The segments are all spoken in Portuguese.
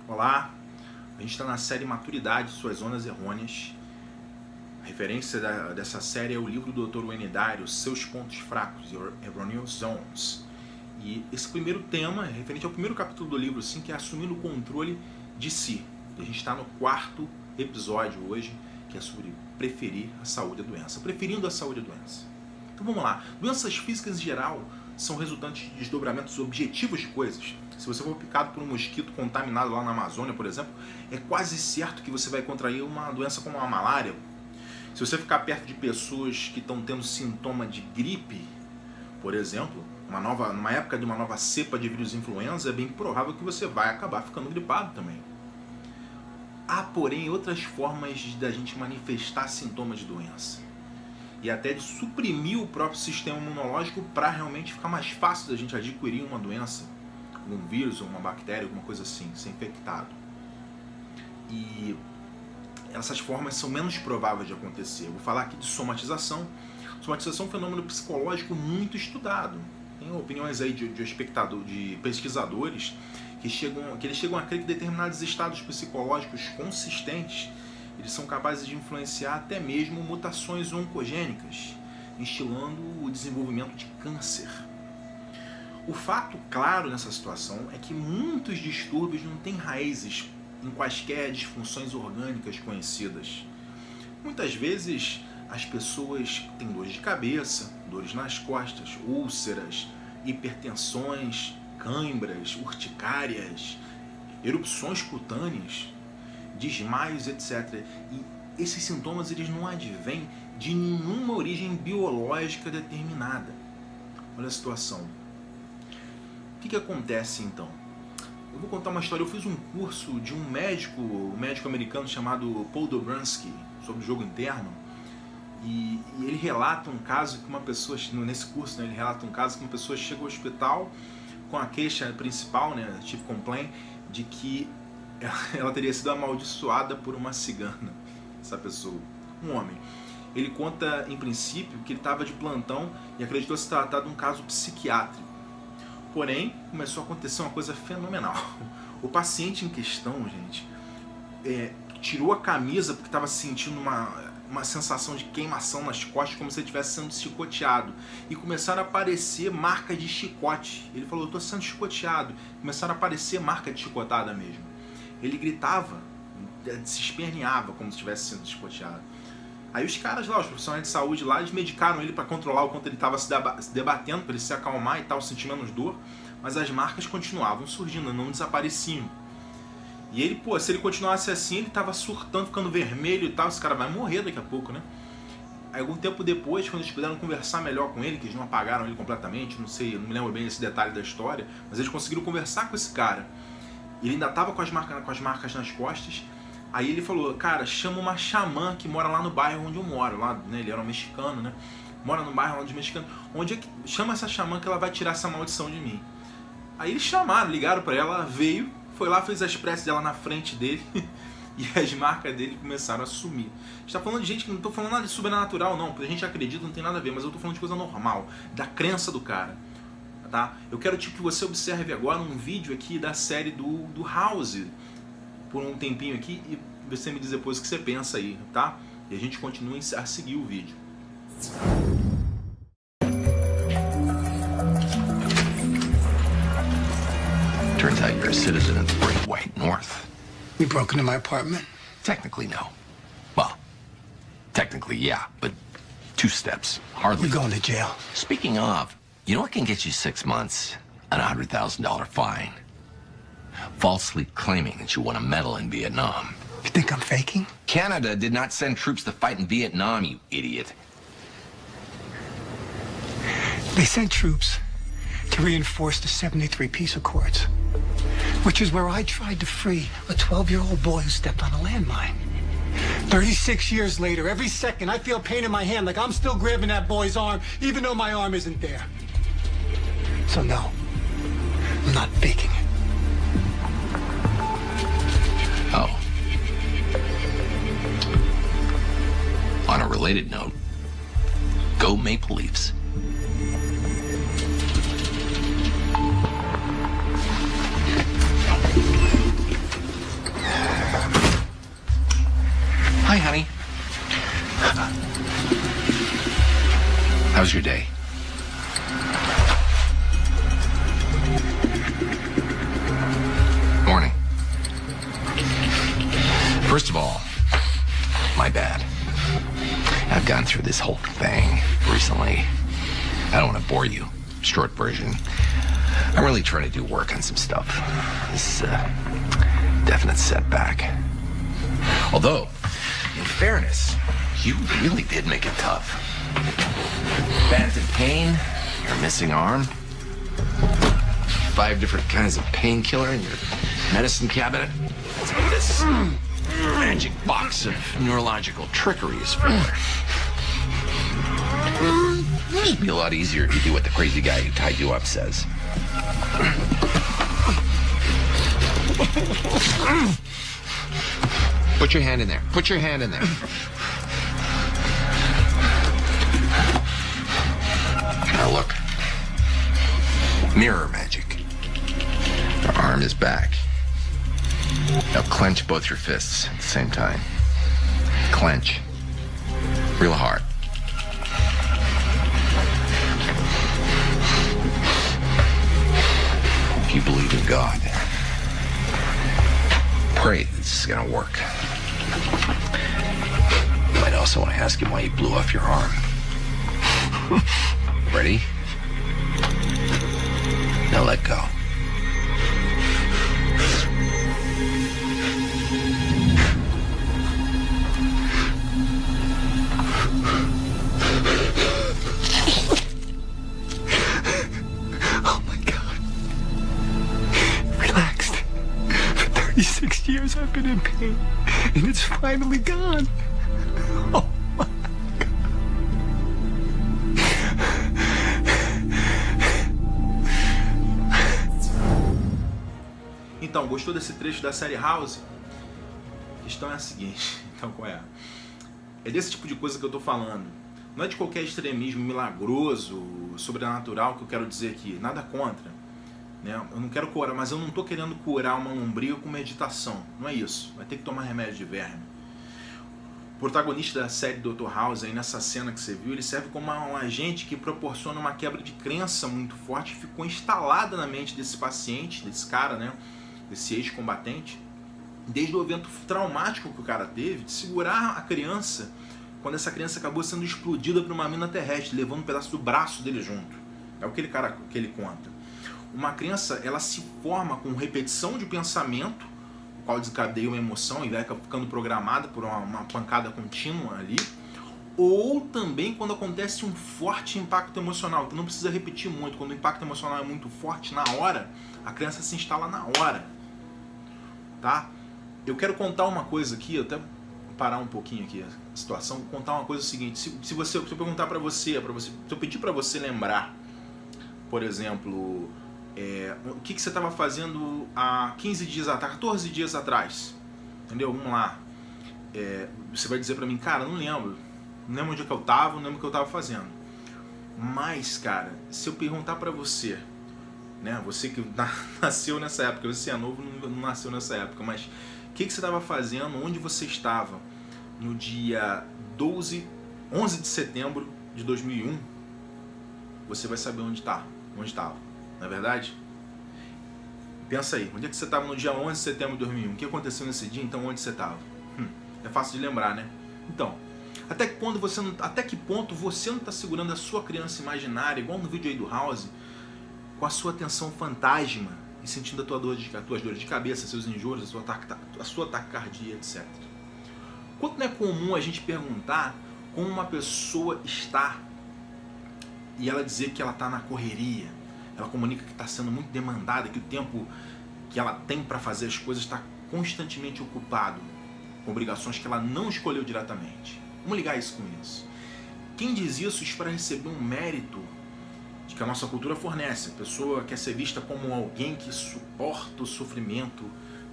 Olá, a gente está na série Maturidade, Suas Zonas Errôneas. A referência dessa série é o livro do Dr. Wayne Dyer, Seus Pontos Fracos, Your Erroneous Zones. E esse primeiro tema é referente ao primeiro capítulo do livro, assim, que é assumir o controle de si. E a gente está no quarto episódio hoje, que é sobre preferir a saúde à doença. Preferindo a saúde à doença. Então vamos lá. Doenças físicas em geral são resultantes de desdobramentos objetivos de coisas. Se você for picado por um mosquito contaminado lá na Amazônia, por exemplo, é quase certo que você vai contrair uma doença como a malária. Se você ficar perto de pessoas que estão tendo sintoma de gripe, por exemplo, numa época de uma nova cepa de vírus influenza, é bem provável que você vai acabar ficando gripado também. Há, porém, outras formas da gente manifestar sintomas de doença e até de suprimir o próprio sistema imunológico para realmente ficar mais fácil da gente adquirir uma doença, um vírus ou uma bactéria, alguma coisa assim, ser infectado. E essas formas são menos prováveis de acontecer. Eu vou falar aqui de somatização. Somatização é um fenômeno psicológico muito estudado. Tem opiniões aí de pesquisadores que eles chegam a crer que determinados estados psicológicos consistentes eles são capazes de influenciar até mesmo mutações oncogênicas, instilando o desenvolvimento de câncer. O fato claro nessa situação é que muitos distúrbios não têm raízes em quaisquer disfunções orgânicas conhecidas. Muitas vezes as pessoas têm dores de cabeça, dores nas costas, úlceras, hipertensões, cãibras, urticárias, erupções cutâneas, desmaios, etc. E esses sintomas eles não advêm de nenhuma origem biológica determinada. Olha a situação. O que acontece então? Eu vou contar uma história. Eu fiz um curso de um médico americano chamado Paul Dobransky, sobre o jogo interno, e ele relata um caso que uma pessoa, nesse curso, ele relata um caso que uma pessoa chega ao hospital com a queixa principal, chief complaint, de que ela teria sido amaldiçoada por uma cigana, essa pessoa, um homem. Ele conta, em princípio, que ele estava de plantão e acreditou se tratar de um caso psiquiátrico. Porém, começou a acontecer uma coisa fenomenal. O paciente em questão, gente, tirou a camisa porque estava sentindo uma sensação de queimação nas costas, como se ele estivesse sendo chicoteado. E começaram a aparecer marcas de chicote. Ele falou, eu estou sendo chicoteado. Começaram a aparecer marca de chicotada mesmo. Ele gritava, se esperneava como se estivesse sendo chicoteado. Aí os caras lá, os profissionais de saúde lá, eles medicaram ele para controlar o quanto ele estava se debatendo, para ele se acalmar e tal, sentir menos dor, mas as marcas continuavam surgindo, não desapareciam. E ele, se ele continuasse assim, ele estava surtando, ficando vermelho e tal, esse cara vai morrer daqui a pouco, né? Aí, algum tempo depois, quando eles puderam conversar melhor com ele, que eles não apagaram ele completamente, não sei, não me lembro bem esse detalhe da história, mas eles conseguiram conversar com esse cara. Ele ainda estava com as marcas nas costas. Aí ele falou, cara, chama uma xamã que mora lá no bairro onde eu moro, lá, né? Ele era um mexicano, né? Mora no bairro lá de mexicano. Onde é que chama essa xamã que ela vai tirar essa maldição de mim? Aí eles chamaram, ligaram para ela, ela veio, foi lá, fez as preces dela na frente dele e as marcas dele começaram a sumir. A gente tá falando de gente que não tô falando nada de sobrenatural, não, porque a gente acredita, não tem nada a ver, mas eu tô falando de coisa normal, da crença do cara. Tá? Eu quero que você observe agora um vídeo aqui da série do House por um tempinho aqui e você me diz depois o que você pensa aí, tá? E a gente continua a seguir o vídeo. Turns out you're a citizen of the Great White North. You broke into my apartment? Technically, no. Well, technically, yeah, but 2 steps. Hardly. You're going to jail. Speaking of, you know what can get you 6 months and a $100,000 fine? Falsely claiming that you won a medal in Vietnam. You think I'm faking? Canada did not send troops to fight in Vietnam, you idiot. They sent troops to reinforce the 73 Peace Accords, which is where I tried to free a 12-year-old boy who stepped on a landmine. 36 years later, every second I feel pain in my hand like I'm still grabbing that boy's arm, even though my arm isn't there. So no, I'm not faking it. Oh. On a related note, go Maple Leafs. How's your day? Morning. First of all, my bad. I've gone through this whole thing recently. I don't want to bore you. Short version. I'm really trying to do work on some stuff. This is a definite setback. Although, in fairness, you really did make it tough. Phantom pain, your missing arm, 5 different kinds of painkiller in your medicine cabinet. That's what this magic box of neurological trickery is for. It'd be a lot easier if you do what the crazy guy who tied you up says. Put your hand in there. Put your hand in there. Now look. Mirror magic. Your arm is back. Now clench both your fists at the same time. Clench. Real hard. If you believe in God, pray this is gonna work. You might also want to ask him why he blew off your arm. Ready? Now let go. Oh my God. Relaxed. For 36 years I've been in pain, and it's finally gone. Oh my God. Então, gostou desse trecho da série House? A questão é a seguinte, então qual é? É desse tipo de coisa que eu tô falando. Não é de qualquer extremismo milagroso, sobrenatural que eu quero dizer aqui. Nada contra, né? Eu não quero curar, mas eu não tô querendo curar uma lombriga com meditação. Não é isso. Vai ter que tomar remédio de verme. O protagonista da série Dr. House, aí nessa cena que você viu, ele serve como um agente que proporciona uma quebra de crença muito forte que ficou instalada na mente desse paciente, desse cara, né? Desse ex-combatente, desde o evento traumático que o cara teve, de segurar a criança, quando essa criança acabou sendo explodida por uma mina terrestre, levando um pedaço do braço dele junto. É o que ele conta. Uma criança, ela se forma com repetição de pensamento, o qual desencadeia uma emoção e vai ficando programada por uma pancada contínua ali, ou também quando acontece um forte impacto emocional, que não precisa repetir muito. Quando o impacto emocional é muito forte, na hora, a criança se instala na hora. Tá? Eu quero contar uma coisa aqui, até parar um pouquinho aqui a situação, contar uma coisa seguinte. Se eu perguntar para você, se eu pedir para você lembrar, por exemplo, o que você estava fazendo há 15 dias atrás, 14 dias atrás, entendeu? Vamos lá. Você vai dizer para mim, cara, não lembro onde é que eu estava, não lembro o que eu estava fazendo. Mas, cara, se eu perguntar para você, né, você que nasceu nessa época, você é novo, não nasceu nessa época, mas o que você estava fazendo, onde você estava no dia 11 de setembro de 2001, você vai saber onde estava, não é verdade? Pensa aí, onde é que você estava no dia 11 de setembro de 2001? O que aconteceu nesse dia, então onde você estava? É fácil de lembrar, né? Então, até que ponto você não está segurando a sua criança imaginária, igual no vídeo aí do House, com a sua atenção fantasma e sentindo as tuas dores de cabeça, seus enjoos, a sua taquicardia, etc. Quanto não é comum a gente perguntar como uma pessoa está e ela dizer que ela está na correria, ela comunica que está sendo muito demandada, que o tempo que ela tem para fazer as coisas está constantemente ocupado com obrigações que ela não escolheu diretamente. Vamos ligar isso com isso. Quem diz isso espera receber um mérito de que a nossa cultura fornece. A pessoa quer ser vista como alguém que suporta o sofrimento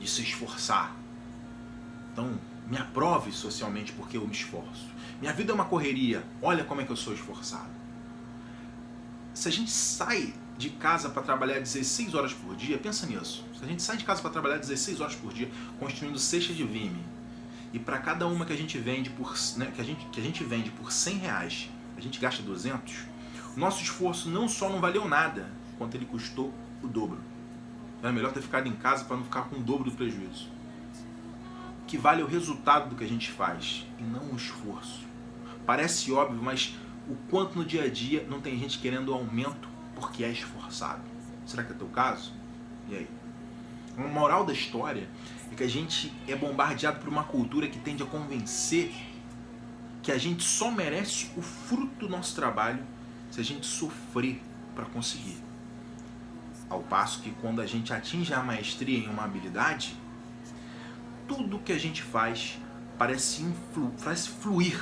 de se esforçar. Então, me aprove socialmente porque eu me esforço. Minha vida é uma correria, olha como é que eu sou esforçado. Se a gente sai de casa para trabalhar 16 horas por dia, pensa nisso. Se a gente sai de casa para trabalhar 16 horas por dia, construindo cesta de vime, e para cada uma que a gente vende por, né, que a gente vende por 100 reais, a gente gasta 200, Nosso esforço não só não valeu nada, quanto ele custou o dobro. Era melhor ter ficado em casa para não ficar com o dobro do prejuízo. O que vale é o resultado do que a gente faz, e não o esforço. Parece óbvio, mas o quanto no dia a dia não tem gente querendo aumento porque é esforçado. Será que é teu caso? E aí? A moral da história é que a gente é bombardeado por uma cultura que tende a convencer que a gente só merece o fruto do nosso trabalho se a gente sofrer para conseguir. Ao passo que quando a gente atinge a maestria em uma habilidade, tudo que a gente faz parece fluir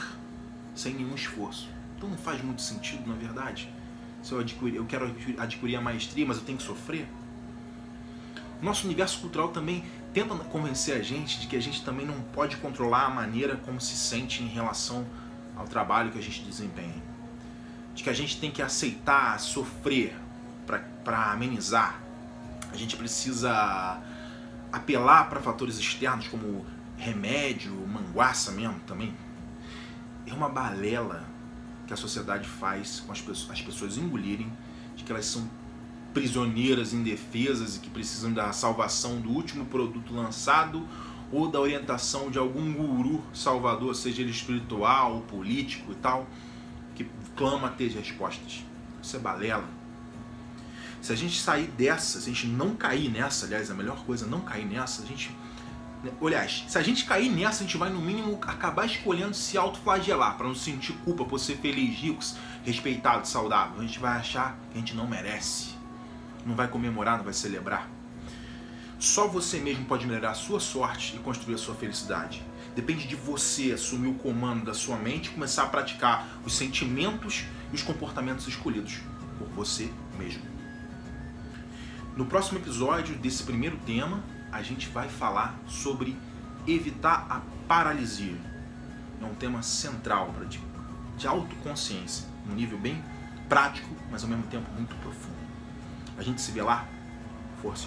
sem nenhum esforço. Então não faz muito sentido, na verdade. Se eu quero adquirir a maestria, mas eu tenho que sofrer. Nosso universo cultural também tenta convencer a gente de que a gente também não pode controlar a maneira como se sente em relação ao trabalho que a gente desempenha. De que a gente tem que aceitar sofrer para amenizar. A gente precisa apelar para fatores externos como remédio, manguaça mesmo também. É uma balela que a sociedade faz com as pessoas engolirem de que elas são prisioneiras indefesas e que precisam da salvação do último produto lançado ou da orientação de algum guru salvador, seja ele espiritual, político e tal, que clama ter respostas. Isso é balela. Se a gente sair dessa, se a gente não cair nessa, aliás, a melhor coisa é não cair nessa, aliás, se a gente cair nessa, a gente vai no mínimo acabar escolhendo se autoflagelar, para não sentir culpa por ser feliz, rico, respeitado, saudável. A gente vai achar que a gente não merece. Não vai comemorar, não vai celebrar. Só você mesmo pode melhorar a sua sorte e construir a sua felicidade. Depende de você assumir o comando da sua mente e começar a praticar os sentimentos e os comportamentos escolhidos por você mesmo. No próximo episódio desse primeiro tema, a gente vai falar sobre evitar a paralisia. É um tema central de autoconsciência, um nível bem prático, mas ao mesmo tempo muito profundo. A gente se vê lá. Força.